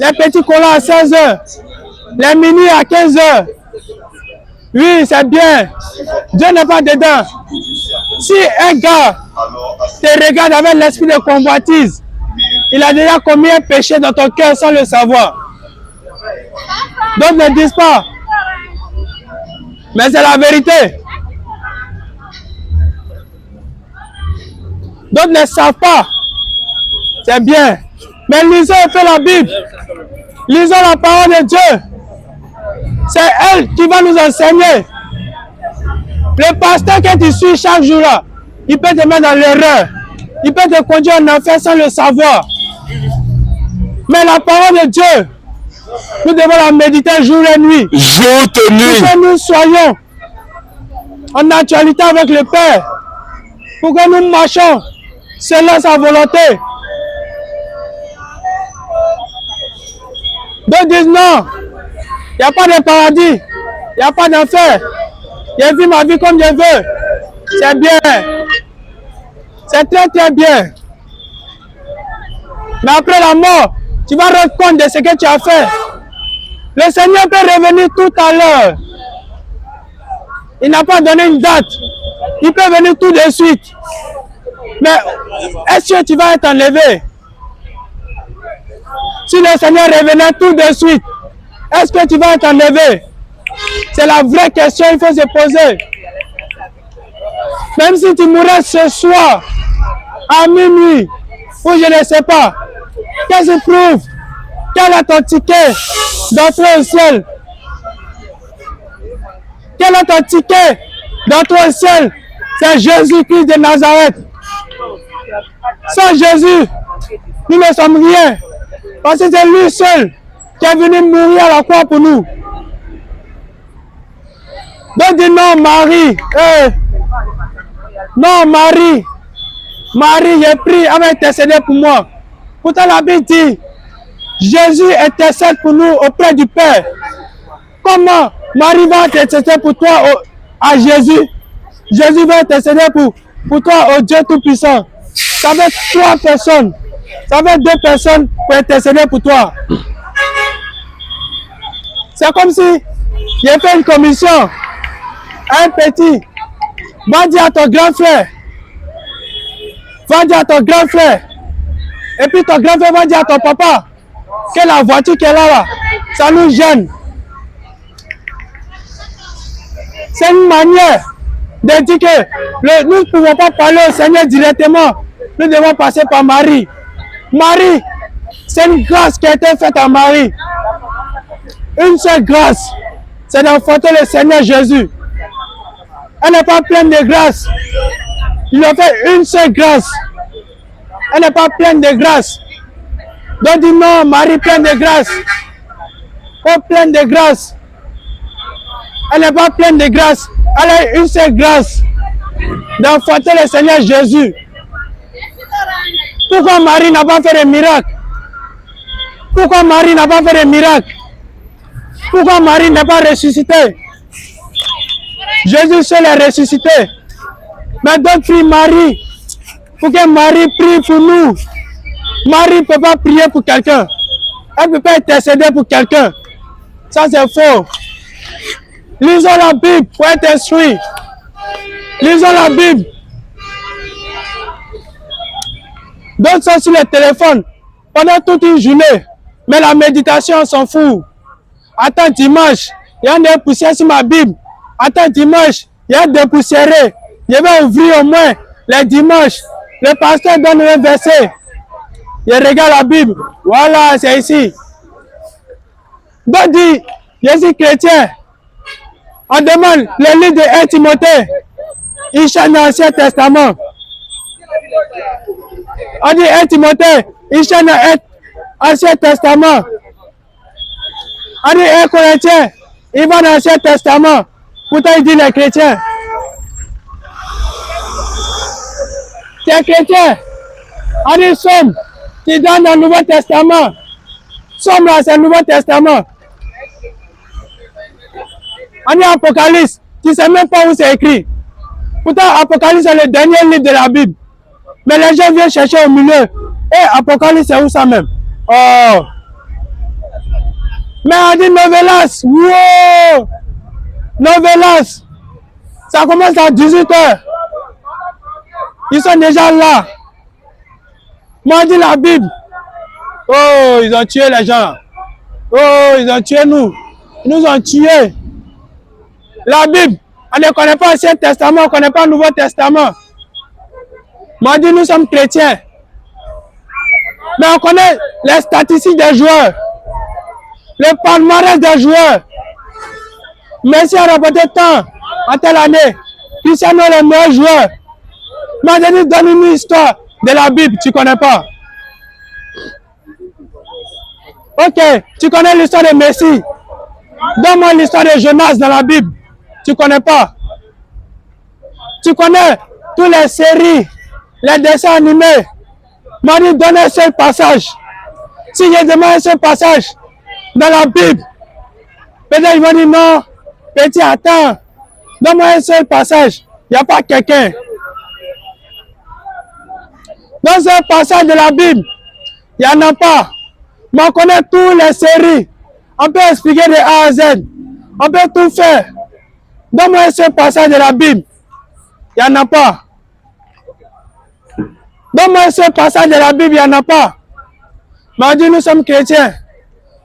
Les petits collants à 16 heures. Les mini à 15 heures. Oui, c'est bien. Dieu n'est pas dedans. Si un gars te regarde avec l'esprit de convoitise, il a déjà commis un péché dans ton cœur sans le savoir. D'autres ne disent pas. Mais c'est la vérité. D'autres ne savent pas. C'est bien. Mais lisons un peu la Bible. Lisons la parole de Dieu. C'est elle qui va nous enseigner. Le pasteur que tu suis chaque jour là, il peut te mettre dans l'erreur. Il peut te conduire en enfer sans le savoir. Mais la parole de Dieu, nous devons la méditer jour et nuit. Jour et nuit. Pour que nous soyons en actualité avec le Père. Pour que nous marchions selon sa volonté. D'autres disent non, il n'y a pas de paradis, il n'y a pas d'enfer. Je vis ma vie comme je veux. C'est bien. C'est très très bien. Mais après la mort, tu vas rendre compte de ce que tu as fait. Le Seigneur peut revenir tout à l'heure. Il n'a pas donné une date. Il peut venir tout de suite. Mais est-ce que tu vas être enlevé? Si le Seigneur revenait tout de suite, est-ce que tu vas être enlevé? C'est la vraie question qu'il faut se poser. Même si tu mourrais ce soir, à minuit, ou je ne sais pas, qu'est-ce qui prouve? Quel est ton ticket d'entrer au ciel? Quel est ton ticket d'entrer au ciel? C'est Jésus-Christ de Nazareth. Sans Jésus, nous ne sommes rien. Parce que c'est lui seul qui est venu mourir à la croix pour nous. Donc dis non, Marie. Non, Marie. Marie, j'ai pris, elle va intercéder pour moi. Pourtant la Bible dit, Jésus intercède pour nous auprès du Père. Comment Marie va intercéder pour toi à Jésus? Jésus va intercéder pour toi au Dieu Tout-Puissant. Ça va être 3 personnes. Ça va être 2 personnes pour intercéder pour toi. C'est comme si j'ai fait une commission. Un petit, va dire à ton grand frère. Va dire à ton grand frère. Et puis ton grand frère va dire à ton papa que la voiture qui est là, ça nous gêne. C'est une manière de dire que nous ne pouvons pas parler au Seigneur directement. Nous devons passer par Marie. Marie, c'est une grâce qui a été faite à Marie. Une seule grâce, c'est d'enfanter le Seigneur Jésus. Elle n'est pas pleine de grâce. Il a fait une seule grâce. Elle n'est pas pleine de grâce. Donc dis non, Marie pleine de grâce. Oh, pleine de grâce. Elle n'est pas pleine de grâce. Elle a une seule grâce d'enfanter le Seigneur Jésus. Pourquoi Marie n'a pas fait de miracle? Pourquoi Marie n'a pas fait de miracle? Pourquoi Marie n'est pas ressuscitée? Jésus seul est ressuscité. Mais donc prie Marie. Pour que Marie prie pour nous. Marie ne peut pas prier pour quelqu'un. Elle ne peut pas intercéder pour quelqu'un. Ça c'est faux. Lisons la Bible pour être instruit. Lisons la Bible. D'autres sont sur le téléphone pendant toute une journée. Mais la méditation, on s'en fout. Attends dimanche, il y a des poussières sur ma Bible. Attends dimanche, il y a des poussiérés. Je vais ouvrir au moins les dimanches. Le pasteur donne un verset. Je regarde la Bible. Voilà, c'est ici. Donc dit, je suis chrétien. On demande le livre de 1 Timothée. Il cherche l'Ancien Testament. On dit 1 Timothée. Il cherche l'Ancien Testament. On dit 1 Corinthiens. Il va dans l'Ancien Testament. Pourtant il dit les chrétiens. Tu es chrétien. On dit Somme. Tu donnes dans le Nouveau Testament. Somme là, c'est le Nouveau Testament. On dit Apocalypse. Tu ne sais même pas où c'est écrit. Pourtant, Apocalypse est le dernier livre de la Bible. Mais les gens viennent chercher au milieu. Et Apocalypse, c'est où ça même? Oh! Mais on dit Novelas. Wow! Novelas. Ça commence à 18h. Ils sont déjà là. Moi, on dit la Bible. Oh, ils ont tué les gens. Oh, ils ont tué nous. Ils nous ont tués. La Bible, on ne connaît pas l'Ancien Testament, on ne connaît pas le Nouveau Testament. Moi, on dit nous sommes chrétiens. Mais on connaît les statistiques des joueurs. Les palmarès des joueurs. Messi a remporté tant en telle année. Cristiano est le meilleur joueur. Moi, je dis, donne une histoire de la Bible, tu ne connais pas. Ok, tu connais l'histoire de Messi. Donne-moi l'histoire de Jonas dans la Bible. Tu ne connais pas. Tu connais toutes les séries, les dessins animés. Moi, je dis, donne un seul passage. Si je demande un seul passage dans la Bible, peut-être ils vont dire non, petit, attends. Donne-moi un seul passage. Il n'y a pas quelqu'un. Dans un passage de la Bible, il n'y en a pas. Mais on connaît toutes les séries. On peut expliquer de A à Z. On peut tout faire. Donne-moi un seul passage de la Bible. Il n'y en a pas. Donne-moi un seul passage de la Bible, il n'y en a pas. Mais on dit nous sommes chrétiens.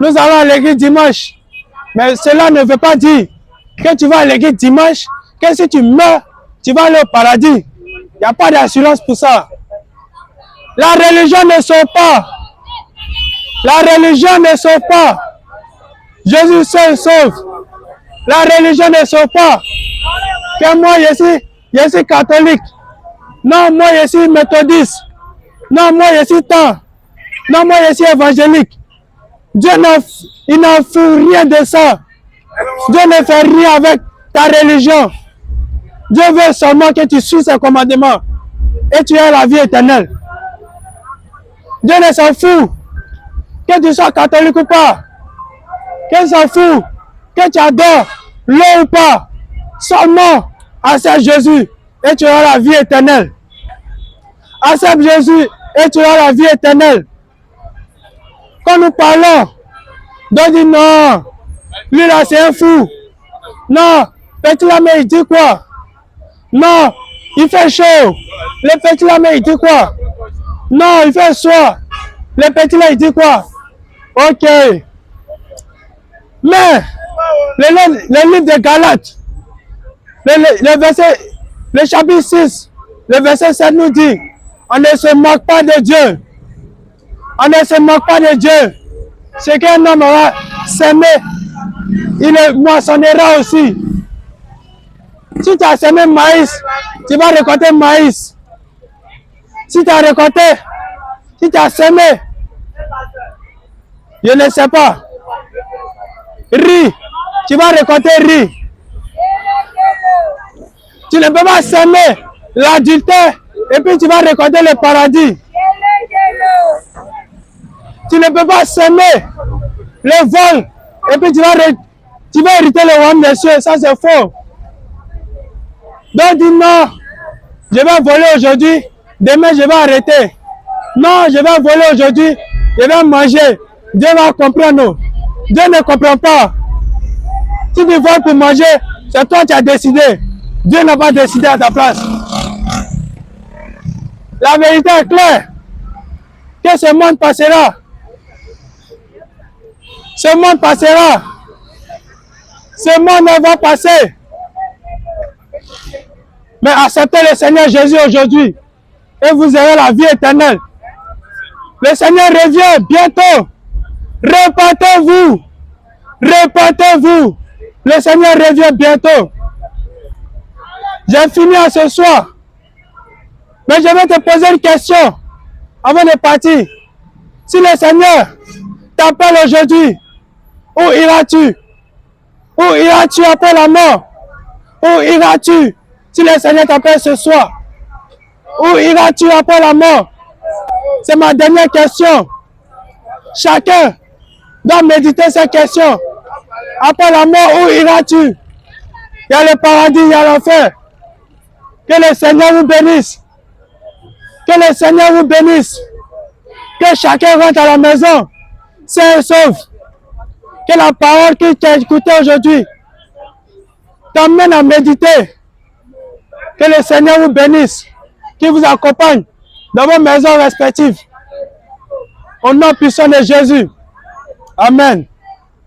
Nous allons à l'église dimanche. Mais cela ne veut pas dire que tu vas à l'église dimanche, que si tu meurs, tu vas aller au paradis. Il n'y a pas d'assurance pour ça. La religion ne sauve pas. La religion ne sauve pas. Jésus seul sauve. La religion ne sauve pas. Que moi, je suis catholique. Non, moi, je suis méthodiste. Non, moi, je suis tant. Non, moi, je suis évangélique. Dieu n'en fait rien de ça. Dieu ne fait rien avec ta religion. Dieu veut seulement que tu suives ses commandements et tu aies la vie éternelle. Dieu ne s'en fout que tu sois catholique ou pas. Dieu s'en fout que tu adores l'eau ou pas. Seulement accepte Jésus et tu auras la vie éternelle. Accepte Jésus et tu auras la vie éternelle. Quand nous parlons, on dit non, lui là c'est un fou. Non, petit Lamé il dit quoi? Non, il fait chaud. Le petit Lamé il dit quoi? Non, il fait soir. Le petit là il dit quoi? Ok. Mais le livre de Galates, le chapitre 6, le verset 7 nous dit, on ne se moque pas de Dieu. On ne se moque pas de Dieu. Ce qu'un homme aura semé, il le moissonnera aussi. Si tu as semé maïs, tu vas récolter maïs. Si tu as récolté, si tu as semé, je ne sais pas, riz, tu vas récolter riz. Tu ne peux pas semer l'adultère et puis tu vas récolter le paradis. Tu ne peux pas semer le vol et puis tu vas hériter le royaume des cieux. Ça c'est faux. Donc dis non, je vais voler aujourd'hui, demain je vais arrêter. Non, je vais voler aujourd'hui, je vais manger. Dieu va comprendre. Dieu ne comprend pas. Si tu voles pour manger, c'est toi qui as décidé. Dieu n'a pas décidé à ta place. La vérité est claire. Que ce monde passera. Ce monde passera. Ce monde va passer. Mais acceptez le Seigneur Jésus aujourd'hui. Et vous aurez la vie éternelle. Le Seigneur revient bientôt. Répentez-vous. Répentez-vous. Le Seigneur revient bientôt. J'ai fini à ce soir. Mais je vais te poser une question avant de partir. Si le Seigneur t'appelle aujourd'hui, où iras-tu? Où iras-tu après la mort? Où iras-tu si le Seigneur t'appelle ce soir? Où iras-tu après la mort? C'est ma dernière question. Chacun doit méditer cette question. Après la mort, où iras-tu? Il y a le paradis, il y a l'enfer. Que le Seigneur vous bénisse. Que le Seigneur vous bénisse. Que chacun rentre à la maison sain et sauf. Que la parole que tu as écoutée aujourd'hui t'amène à méditer. Que le Seigneur vous bénisse, qu'il vous accompagne dans vos maisons respectives. Au nom puissant de Jésus. Amen.